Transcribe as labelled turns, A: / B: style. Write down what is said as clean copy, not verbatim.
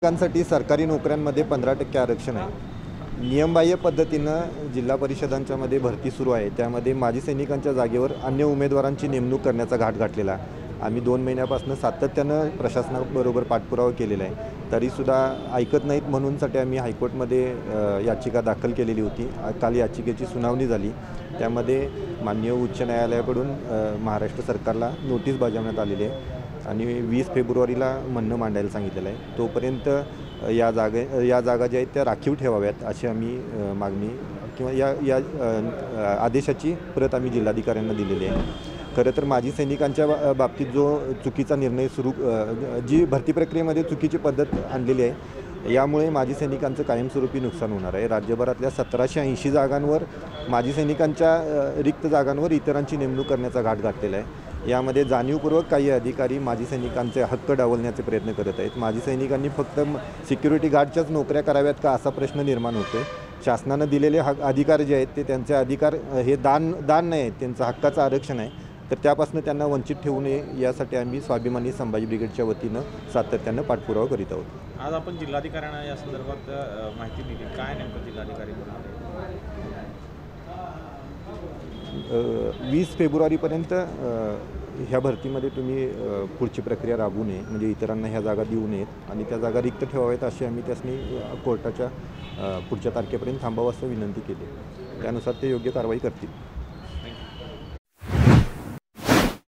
A: साठी सरकारी नोकऱ्यांमध्ये 15% आरक्षण आहे। नियमबाह्य पद्धतीनं जिल्हा परिषदांच्यामध्ये भरती सुरू आहे। त्यामध्ये माजी सैनिकांच्या जागेवर अन्य उमेदवारांची नेमणूक करण्याचा घाट घातलेला आम्ही 2 महिन्यापासून सातत्यानं प्रशासनाबरोबर पाठपुरावा केलेला आहे। तरीसुद्धा ऐकत नाहीत म्हणूनसाठी आम्ही हायकोर्टमध्ये याचिका दाखल केलेली होती। काल याचिकेची सुनावणी झाली। त्यामध्ये माननीय उच्च न्यायालयाकडून महाराष्ट्र सरकारला नोटीस बजावण्यात आलेली आहे आणि 20 फेब्रुवारीला म्हणणं मांडायला सांगितलेलं आहे। तोपर्यंत या जागा ज्या आहेत त्या राखीव ठेवाव्यात अशी आम्ही मागणी किंवा या आदेशाची प्रत आम्ही जिल्हाधिकाऱ्यांना दिलेली आहे। खरं तर माजी सैनिकांच्या बाबतीत जो चुकीचा निर्णय जी भरती प्रक्रियेमध्ये चुकीची पद्धत आणलेली आहे, यामुळे माजी सैनिकांचं कायमस्वरूपी नुकसान होणार आहे। राज्यभरातल्या 1780 जागांवर माजी सैनिकांच्या रिक्त जागांवर इतरांची नेमणूक करण्याचा घाट घातलेला आहे। यामध्ये जाणीवपूर्वक काही अधिकारी माजी सैनिकांचे हक्क डावलण्याचे प्रयत्न करत आहेत। माजी सैनिकांनी फक्त सिक्युरिटी गार्डच्याच नोकऱ्या कराव्यात का असा प्रश्न निर्माण होतो। शासनानं दिलेले अधिकार जे आहेत ते त्यांचे अधिकार हे दान नाही आहेत, त्यांचं हक्काचं आरक्षण आहे। तर त्यापासून त्यांना वंचित ठेवू नये यासाठी आम्ही स्वाभिमानी संभाजी ब्रिगेडच्या वतीनं सातत्यानं पाठपुरावा करीत आहोत।
B: आज आपण जिल्हाधिकाऱ्यांना या संदर्भात माहिती दिली, काय नेमकं जिल्हाधिकारी
A: 20 फेब्रुवारीपर्यंत ह्या भरतीमध्ये तुम्ही पुढची प्रक्रिया राबवू नये, म्हणजे इतरांना ह्या जागा देऊ नयेत आणि त्या जागा रिक्त ठेवाव्यात अशी आम्ही त्यासनी कोर्टाच्या पुढच्या तारखेपर्यंत थांबावं असं विनंती केली। त्यानुसार ते योग्य कारवाई करतील।